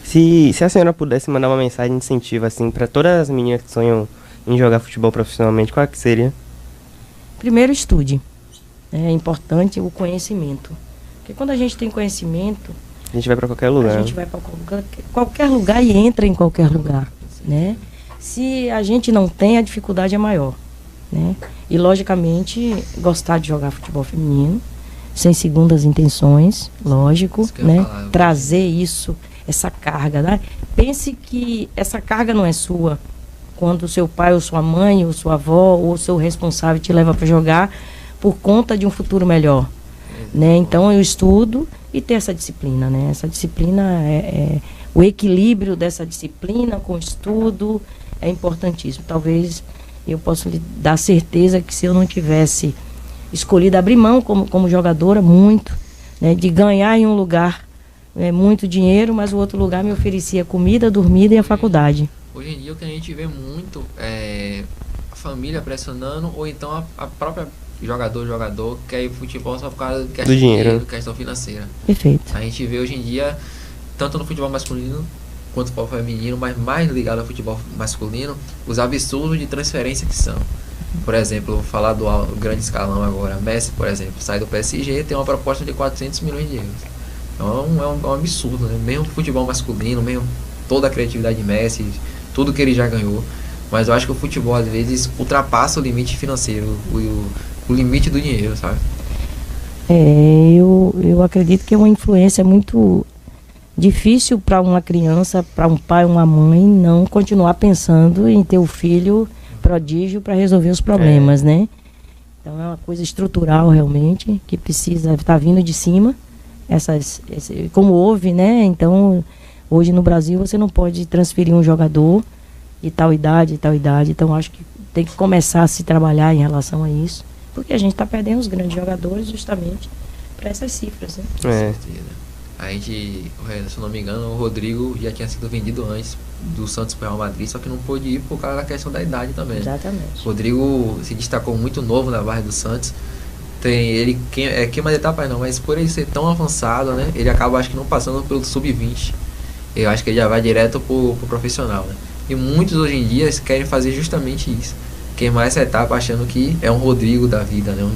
Se a senhora pudesse mandar uma mensagem de incentivo assim para todas as meninas que sonham em jogar futebol profissionalmente, qual que seria? Primeiro, estude. É importante o conhecimento. Porque quando a gente tem conhecimento, a gente vai para qualquer lugar. A gente vai para qualquer lugar e entra em qualquer lugar, né? Se a gente não tem, a dificuldade é maior, né? E logicamente gostar de jogar futebol feminino, sem segundas intenções, lógico, né? Trazer isso, essa carga, né? Pense que essa carga não é sua. Quando seu pai ou sua mãe ou sua avó ou seu responsável te leva para jogar por conta de um futuro melhor, né? Então eu estudo e ter essa disciplina, né? Essa disciplina o equilíbrio dessa disciplina com o estudo é importantíssimo. Talvez eu possa lhe dar certeza que se eu não tivesse escolhido abrir mão como jogadora muito, né, de ganhar em um lugar muito dinheiro, mas o outro lugar me oferecia comida, dormida e a faculdade. Hoje em dia o que a gente vê muito é a família pressionando, ou então a própria jogador quer ir pro futebol só por causa do dinheiro, questão financeira. Perfeito. A gente vê hoje em dia, tanto no futebol masculino quanto no futebol feminino, mas mais ligado ao futebol masculino, os absurdos de transferência que são. Por exemplo, vou falar do grande escalão agora. Messi, por exemplo, sai do PSG e tem uma proposta de 400 milhões de euros. Então é um absurdo, né? Mesmo o futebol masculino, mesmo toda a criatividade de Messi, tudo que ele já ganhou. Mas eu acho que o futebol, às vezes, ultrapassa o limite financeiro, o limite do dinheiro, sabe? Eu acredito que é uma influência muito difícil para uma criança, para um pai, uma mãe, não continuar pensando em ter o filho prodígio para resolver os problemas, né? Então é uma coisa estrutural realmente, que precisa estar vindo de cima, como houve, né? Então, hoje no Brasil você não pode transferir um jogador de tal idade, então acho que tem que começar a se trabalhar em relação a isso, porque a gente está perdendo os grandes jogadores justamente para essas cifras, né? Com certeza. A gente, se eu não me engano, o Rodrigo já tinha sido vendido antes do Santos para o Real Madrid, só que não pôde ir por causa da questão da idade também. Exatamente. O Rodrigo se destacou muito novo na base do Santos. Queima de etapas não, mas por ele ser tão avançado, né, ele acaba, acho que não passando pelo sub-20. Eu acho que ele já vai direto pro profissional, né? E muitos hoje em dia querem fazer justamente isso. Queimar essa etapa achando que é um Rodrigo da vida, né?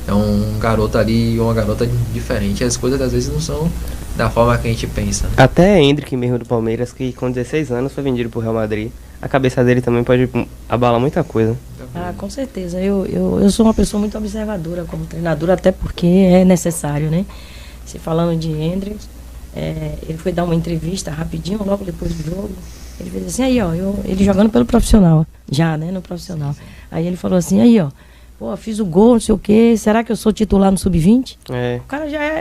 É um garoto ali, uma garota diferente. As coisas às vezes não são da forma que a gente pensa, né? Até Hendrick mesmo do Palmeiras, que com 16 anos foi vendido pro Real Madrid. A cabeça dele também pode abalar muita coisa. Com certeza. Eu sou uma pessoa muito observadora como treinadora, até porque é necessário, né? Se falando de Hendrick, ele foi dar uma entrevista rapidinho, logo depois do jogo. Ele fez assim, aí ó, ele jogando pelo profissional, já, né, no profissional. Sim. Aí ele falou assim, aí ó, pô, fiz o gol, não sei o quê, será que eu sou titular no sub-20?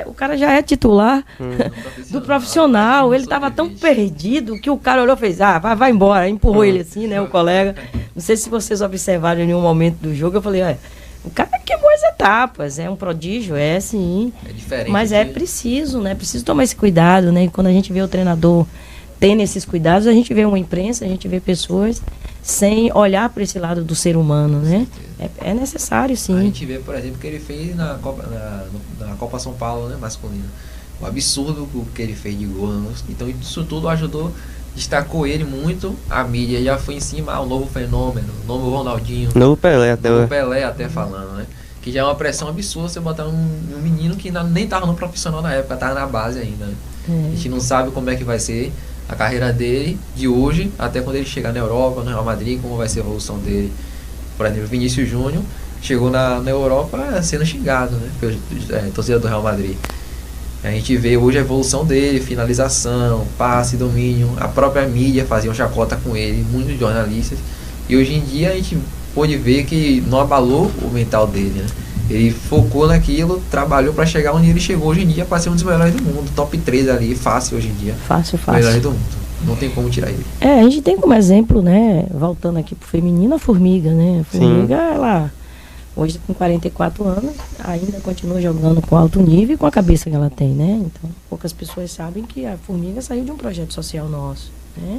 O cara já é titular do profissional. Ele tava tão perdido que o cara olhou e fez, vai embora, empurrou ele assim, né, o colega. Não sei se vocês observaram em nenhum momento do jogo, eu falei, o cara queimou as etapas, é um prodígio, sim. É diferente. Mas preciso, né, preciso tomar esse cuidado, né, e quando a gente vê o treinador tendo esses cuidados, a gente vê uma imprensa, a gente vê pessoas sem olhar para esse lado do ser humano, né? É necessário, sim. A gente vê, por exemplo, o que ele fez na Copa São Paulo, né, masculina. O absurdo que ele fez de gol. Então isso tudo ajudou, destacou ele muito. A mídia já foi em cima, o novo fenômeno, o novo Ronaldinho. Novo Pelé até falando, né? Que já é uma pressão absurda você botar um menino que nem estava no profissional na época, estava na base ainda, né? A gente não sabe como é que vai ser a carreira dele de hoje até quando ele chegar na Europa, no Real Madrid, como vai ser a evolução dele. Por exemplo, Vinícius Júnior chegou na Europa sendo xingado, né, pelo torcedor do Real Madrid. A gente vê hoje a evolução dele, finalização, passe, domínio, a própria mídia fazia um chacota com ele, muitos jornalistas, e hoje em dia a gente pôde ver que não abalou o mental dele, né? Ele focou naquilo, trabalhou para chegar onde ele chegou hoje em dia, para ser um dos melhores do mundo. Top 3 ali, fácil hoje em dia. Fácil. Melhores do mundo. Não tem como tirar ele. A gente tem como exemplo, né, voltando aqui pro feminino, a Formiga, né? A Formiga, ela, hoje com 44 anos, ainda continua jogando com alto nível e com a cabeça que ela tem, né? Então, poucas pessoas sabem que a Formiga saiu de um projeto social nosso, né?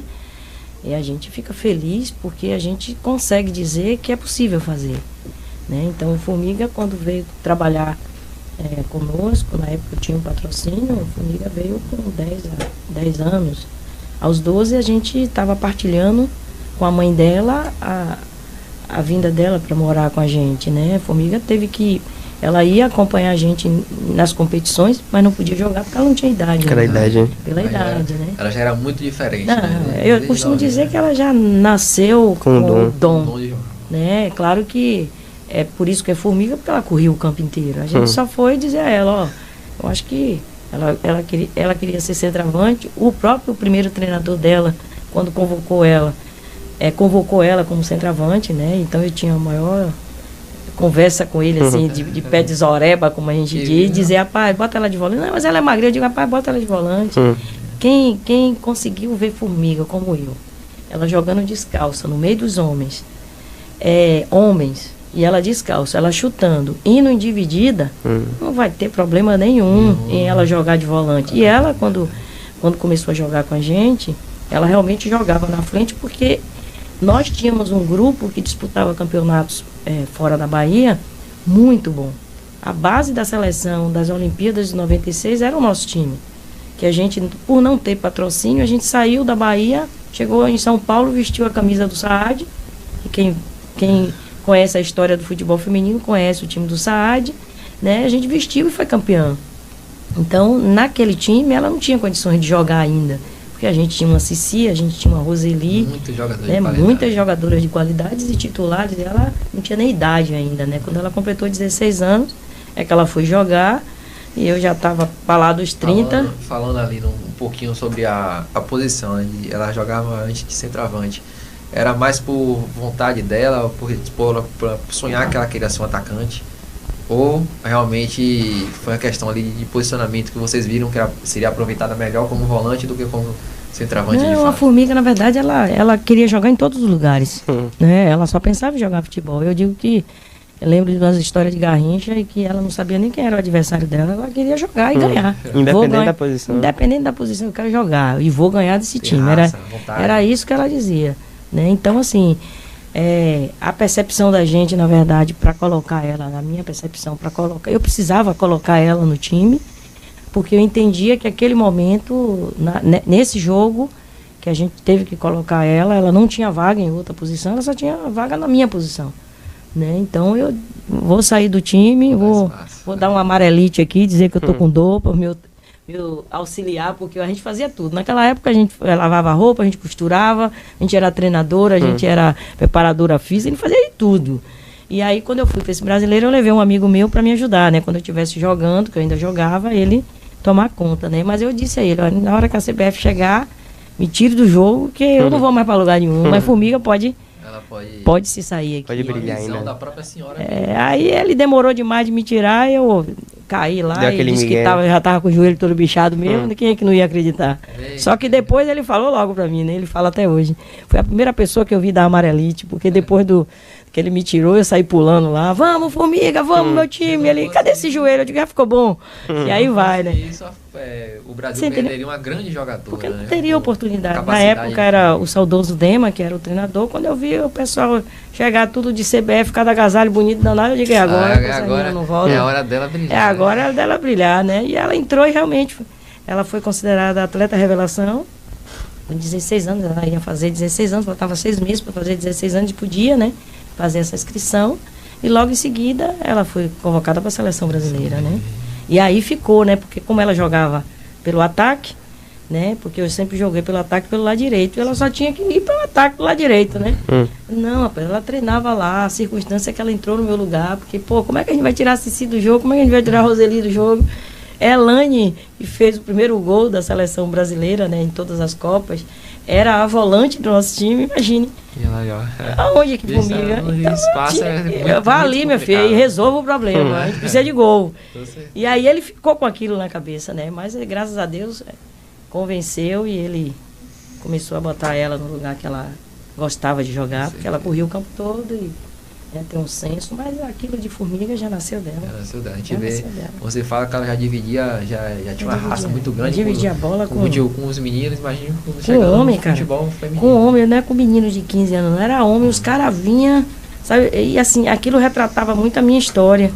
E a gente fica feliz porque a gente consegue dizer que é possível fazer, né? Então, a Formiga, quando veio trabalhar conosco, na época eu tinha um patrocínio, a Formiga veio com 10 anos. Aos 12 a gente estava partilhando com a mãe dela a vinda dela para morar com a gente, né? A Formiga teve que... Ela ia acompanhar a gente nas competições, mas não podia jogar porque ela não tinha idade. Pela idade. Pela idade, né? Ela já era muito diferente. Não, né? Eu costumo dizer que ela já nasceu com o dom, né? Claro que é por isso que é Formiga, porque ela corria o campo inteiro. A gente só foi dizer a ela, ó, eu acho que ela queria ser centroavante. O próprio primeiro treinador dela, quando convocou ela como centroavante, né? Então eu tinha a maior conversa com ele, assim, de pé de zoreba, como a gente diz, dizer, rapaz, bota ela de volante. Não, mas ela é magra. Eu digo, rapaz, bota ela de volante. Quem conseguiu ver Formiga, como eu, ela jogando descalça no meio dos homens, e ela descalça, ela chutando, indo em dividida, não vai ter problema nenhum em ela jogar de volante. E ela, quando começou a jogar com a gente, ela realmente jogava na frente, porque nós tínhamos um grupo que disputava campeonatos fora da Bahia, muito bom. A base da seleção das Olimpíadas de 96 era o nosso time. Que a gente, por não ter patrocínio, a gente saiu da Bahia, chegou em São Paulo, vestiu a camisa do Saad, e quem conhece a história do futebol feminino conhece o time do Saad, né? A gente vestiu e foi campeã. Então, naquele time, ela não tinha condições de jogar ainda. Porque a gente tinha uma Cici, a gente tinha uma Roseli, muitas jogadoras de qualidades e titulares, e ela não tinha nem idade ainda, né? Quando ela completou 16 anos, é que ela foi jogar, e eu já estava para lá dos 30. Falando ali um pouquinho sobre a posição, né? Ela jogava antes de centroavante. Era mais por vontade dela, por sonhar que ela queria ser um atacante? Ou realmente foi uma questão ali de posicionamento que vocês viram que seria aproveitada melhor como volante do que como centroavante? Não, a Formiga, na verdade, ela queria jogar em todos os lugares, né? Ela só pensava em jogar futebol. Eu digo que eu lembro de umas histórias de Garrincha e que ela não sabia nem quem era o adversário dela, ela queria jogar e ganhar. Independente da posição. Independente da posição, eu quero jogar e vou ganhar desse time. Era isso que ela dizia, né? Então, assim, a percepção da gente, na verdade, para colocar ela, na minha percepção, eu precisava colocar ela no time, porque eu entendia que aquele momento, nesse jogo, que a gente teve que colocar ela não tinha vaga em outra posição, ela só tinha vaga na minha posição, né? Então eu vou sair do time, vou dar um amarelite aqui, dizer que eu tô com dor para meu auxiliar, porque a gente fazia tudo. Naquela época a gente lavava roupa, a gente costurava, a gente era treinadora, a gente era preparadora física, a gente fazia tudo. E aí, quando eu fui para esse brasileiro, eu levei um amigo meu para me ajudar, né? Quando eu estivesse jogando, que eu ainda jogava, ele tomar conta, né? Mas eu disse a ele, olha, na hora que a CBF chegar, me tire do jogo, que eu não vou mais para lugar nenhum. Mas Formiga pode se sair aqui. Pode brilhar ainda. Da própria senhora. Aí ele demorou demais de me tirar, eu caí lá e disse que já estava com o joelho todo bichado mesmo, quem é que não ia acreditar? Só que depois ele falou logo pra mim, né? Ele fala até hoje. Foi a primeira pessoa que eu vi dar amarelite, porque depois que ele me tirou, eu saí pulando lá, vamos Formiga, vamos meu time, ele, cadê esse joelho? Eu digo, ficou bom. E aí vai, né? Isso, o Brasil perderia uma grande jogadora. Porque não teria oportunidade. Na época era o saudoso Dema, que era o treinador, quando eu vi o pessoal chegar tudo de CBF, cada agasalho bonito danado, eu digo, agora não volta. É a hora dela brilhar. Agora é a hora dela brilhar, né? E ela entrou e realmente, ela foi considerada atleta revelação. Com 16 anos, ela ia fazer 16 anos, faltava 6 meses para fazer 16 anos, podia, né? Fazer essa inscrição. E logo em seguida, ela foi convocada para a seleção brasileira, né? E aí ficou, né? Porque como ela jogava pelo ataque, né? Porque eu sempre joguei pelo ataque pelo lado direito. E ela só tinha que ir pelo ataque do lado direito, né? Não, rapaz, ela treinava lá, a circunstância que ela entrou no meu lugar. Porque, como é que a gente vai tirar a Cici do jogo? Como é que a gente vai tirar a Roseli do jogo? Elane fez o primeiro gol da seleção brasileira, né? Em todas as Copas. era a volante do nosso time, imagine. Aonde que formiga? Então, espaço vá ali, minha filha, e resolva o problema. A gente precisa de gol. E aí ele ficou com aquilo na cabeça, né? Mas graças a Deus convenceu e ele começou a botar ela no lugar que ela gostava de jogar, porque ela corria o campo todo e tem um senso, mas aquilo de formiga já nasceu dela. Já nasceu dela. A gente vê, você fala que ela já dividia, já tinha uma raça muito grande. Dividia a bola com os meninos, imagina quando chegava no homem, futebol feminino. Com homem, não é com meninos de 15 anos, não era homem, os caras vinham, sabe? E assim, aquilo retratava muito a minha história,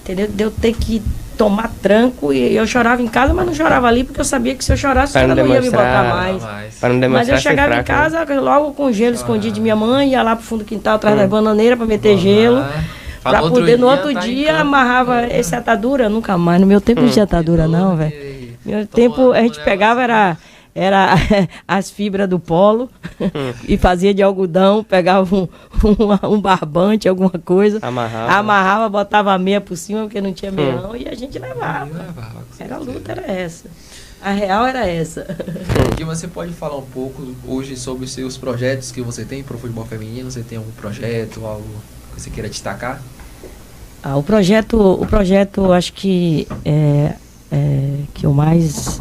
entendeu? De eu ter que tomar tranco e eu chorava em casa, mas não chorava ali, porque eu sabia que se eu chorasse, ela não ia me botar mais. Mas eu chegava em casa, logo com gelo escondido de minha mãe, ia lá pro fundo do quintal, atrás das bananeiras pra meter gelo. Pra poder, no outro dia, amarrava essa atadura, nunca mais. No meu tempo não tinha atadura, não, velho. No meu tempo, a gente pegava, era as fibras do polo e fazia de algodão, pegava um barbante, alguma coisa, amarrava, botava a meia por cima, porque não tinha meião, e a gente levava. A luta era essa. A real era essa. E você pode falar um pouco hoje sobre os seus projetos que você tem para o futebol feminino? Você tem algum projeto, algo que você queira destacar? O projeto, acho que que eu mais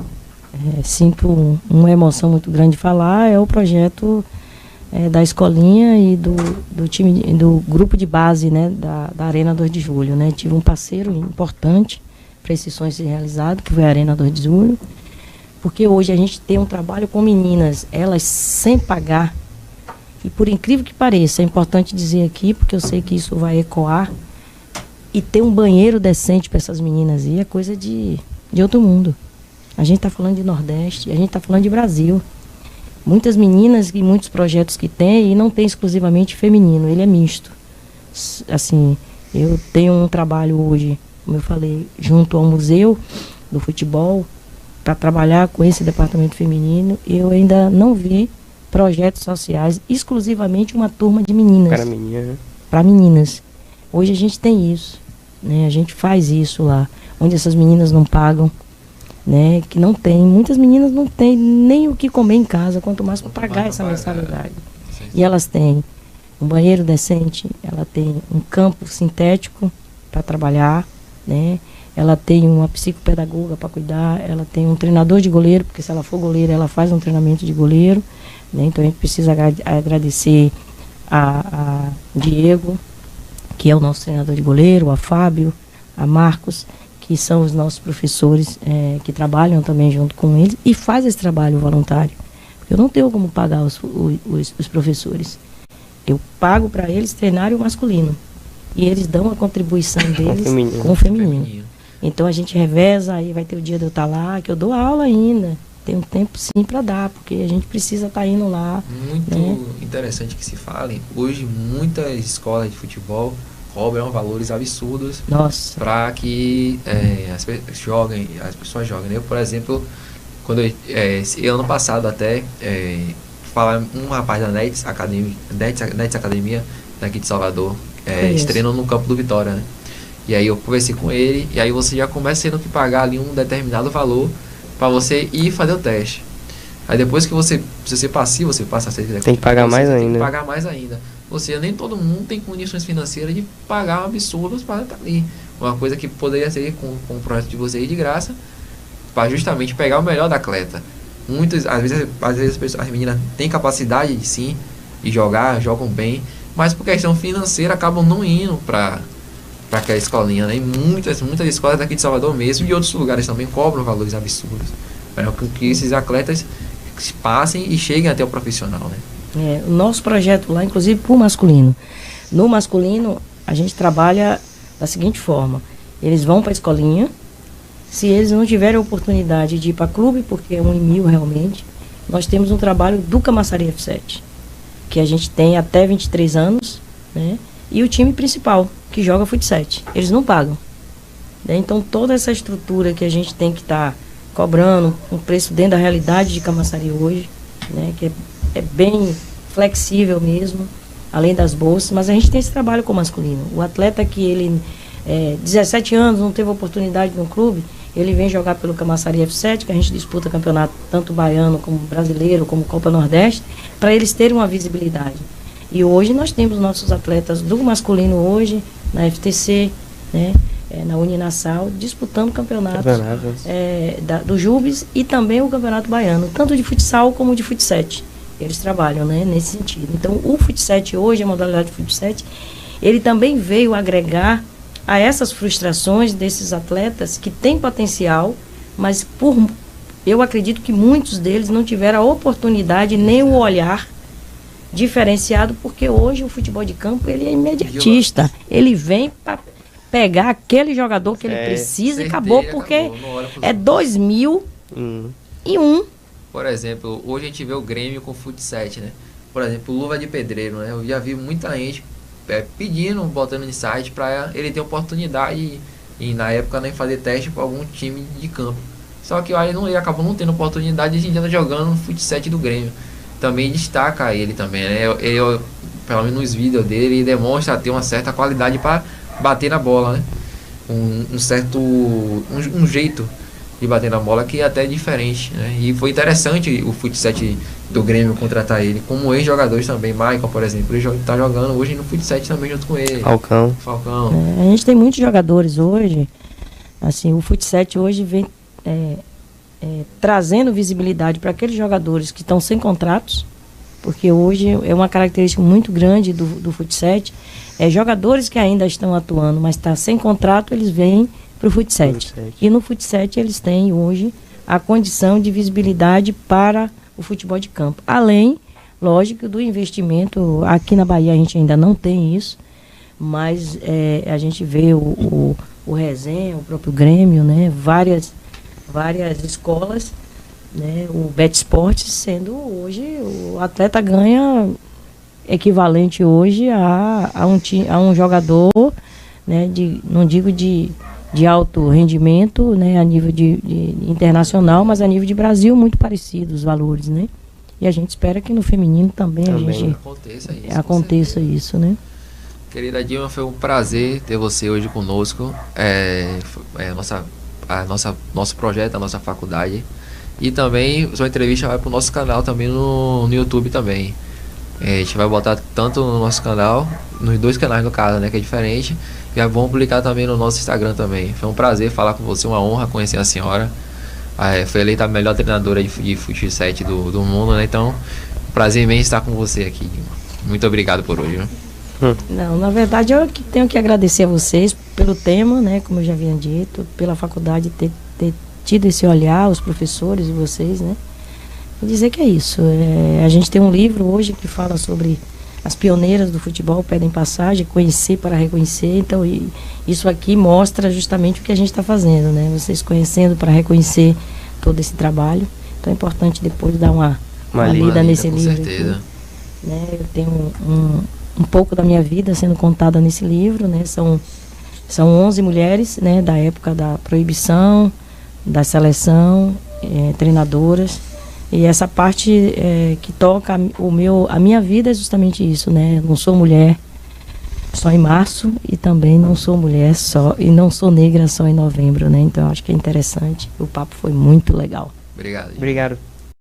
sinto uma emoção muito grande de falar é o projeto da escolinha e do time, do grupo de base, né, da Arena 2 de Julho, né? Tive um parceiro importante para esse sonho ser realizado, que foi a Arena 2 de Julho, porque hoje a gente tem um trabalho com meninas, elas sem pagar, e por incrível que pareça, é importante dizer aqui, porque eu sei que isso vai ecoar, e ter um banheiro decente para essas meninas aí é coisa de outro mundo. A gente está falando de Nordeste, a gente está falando de Brasil. Muitas meninas e muitos projetos que tem, e não tem exclusivamente feminino, ele é misto. Assim, eu tenho um trabalho hoje, como eu falei, junto ao Museu do Futebol, para trabalhar com esse departamento feminino. Eu ainda não vi projetos sociais, exclusivamente uma turma de meninas. Para meninas. Hoje a gente tem isso, né? A gente faz isso lá, onde essas meninas não pagam, né? Que não tem, muitas meninas não têm nem o que comer em casa, quanto mais para pagar essa mensalidade. E elas têm um banheiro decente, ela tem um campo sintético para trabalhar, né? Ela tem uma psicopedagoga para cuidar, ela tem um treinador de goleiro, porque se ela for goleira, ela faz um treinamento de goleiro, né? Então a gente precisa agradecer a Diego, que é o nosso treinador de goleiro, a Fábio, a Marcos, que são os nossos professores que trabalham também junto com eles e faz esse trabalho voluntário. Porque eu não tenho como pagar os professores. Eu pago para eles treinar o masculino. E eles dão a contribuição deles com o feminino. Então a gente reveza, aí vai ter o dia de eu estar lá, que eu dou aula ainda. Tem um tempo sim para dar, porque a gente precisa estar indo lá. Muito interessante que se fale. Hoje muitas escolas de futebol cobram valores absurdos para que as pessoas joguem. Eu, por exemplo, quando ano passado até falar um rapaz da Nets Academia daqui de Salvador, estreando no campo do Vitória, né? E aí eu conversei com ele, e aí você já começa tendo que pagar ali um determinado valor para você ir fazer o teste. Aí depois que se você passa a ser tem que pagar mais ainda. Tem que pagar mais ainda. Ou seja, nem todo mundo tem condições financeiras de pagar absurdos para estar ali. Uma coisa que poderia ser com o projeto de vocês de graça, para justamente pegar o melhor da atleta. Às vezes as meninas têm capacidade de sim, de jogam bem, mas por questão financeira acabam não indo para aquela escolinha, né? E muitas escolas daqui de Salvador mesmo e de outros lugares também cobram valores absurdos para que esses atletas passem e cheguem até o profissional, né? O nosso projeto lá, inclusive para o masculino. No masculino, a gente trabalha da seguinte forma: eles vão para a escolinha, se eles não tiverem oportunidade de ir para clube, porque é 1 em 1000 realmente, nós temos um trabalho do Camaçari F7, que a gente tem até 23 anos, né? E o time principal, que joga futsal. Eles não pagam, né? Então toda essa estrutura que a gente tem que estar cobrando um preço dentro da realidade de Camaçari hoje, né? Que é bem flexível mesmo, além das bolsas, mas a gente tem esse trabalho com o masculino. O atleta que ele 17 anos, não teve oportunidade no clube, ele vem jogar pelo Camaçari F7, que a gente disputa campeonato tanto baiano como brasileiro, como Copa Nordeste, para eles terem uma visibilidade. E hoje nós temos nossos atletas do masculino hoje, na FTC, né, na Uninassal, disputando campeonatos do Jubes e também o campeonato baiano, tanto de futsal como de fut7. Eles trabalham, né, nesse sentido. Então, o fut7 hoje, a modalidade de fut7, ele também veio agregar a essas frustrações desses atletas que têm potencial, mas eu acredito que muitos deles não tiveram a oportunidade nem o olhar diferenciado, porque hoje o futebol de campo ele é imediatista. Ele vem para pegar aquele jogador que ele precisa e acabou, porque é 2001. Por exemplo, hoje a gente vê o Grêmio com fut7, né? Por exemplo, Luva de Pedreiro, né? Eu já vi muita gente pedindo, botando em site para ele ter oportunidade e na época nem fazer teste para algum time de campo. Só que aí ele acabou não tendo oportunidade, e a gente anda jogando no fut7 do Grêmio. Também destaca ele também, né? Ele, pelo menos nos vídeos dele, ele demonstra ter uma certa qualidade para bater na bola, né? Um jeito de bater na bola que é até diferente, né? E foi interessante o fut7 do Grêmio contratar ele, como ex-jogadores também. Michael, por exemplo, ele está jogando hoje no fut7 também junto com ele. Falcão. A gente tem muitos jogadores hoje, assim, o fut7 hoje vem trazendo visibilidade para aqueles jogadores que estão sem contratos, porque hoje é uma característica muito grande do fut7, jogadores que ainda estão atuando, mas estão sem contrato, eles vêm para o fut7. E no fut7 eles têm hoje a condição de visibilidade para o futebol de campo. Além, lógico, do investimento. Aqui na Bahia a gente ainda não tem isso, mas a gente vê o Resenha, o próprio Grêmio, né, várias escolas, né, o Bet Sports sendo hoje, o atleta ganha equivalente hoje a um jogador, né, não digo de alto rendimento, né, a nível de internacional, mas a nível de Brasil muito parecido os valores, né? E a gente espera que no feminino também a gente aconteça isso, né? Querida Dilma, foi um prazer ter você hoje conosco. Nosso projeto, a nossa faculdade. E também sua entrevista vai para o nosso canal também no YouTube também. A gente vai botar tanto no nosso canal, nos dois canais no caso, né, que é diferente. E vamos publicar também no nosso Instagram também. Foi um prazer falar com você, uma honra conhecer a senhora. Foi eleita a melhor treinadora de fut7 do mundo, né? Então, prazer imenso estar com você aqui, Dilma. Muito obrigado por hoje, né? Não, na verdade eu tenho que agradecer a vocês pelo tema, né, como eu já havia dito, pela faculdade ter tido esse olhar, os professores e vocês, né, e dizer que é isso. A gente tem um livro hoje que fala sobre as pioneiras do futebol, pedem passagem, conhecer para reconhecer. Então isso aqui mostra justamente o que a gente está fazendo, né, vocês conhecendo para reconhecer todo esse trabalho. Então é importante depois dar uma lida nesse livro. Com certeza. Aqui, né, eu tenho um pouco da minha vida sendo contada nesse livro, né? São 11 mulheres, né, da época da proibição, da seleção, treinadoras. E essa parte que toca a minha vida é justamente isso, né? Não sou mulher só em março e também não sou mulher só e não sou negra só em novembro, né? Então eu acho que é interessante. O papo foi muito legal. Obrigado. Obrigado.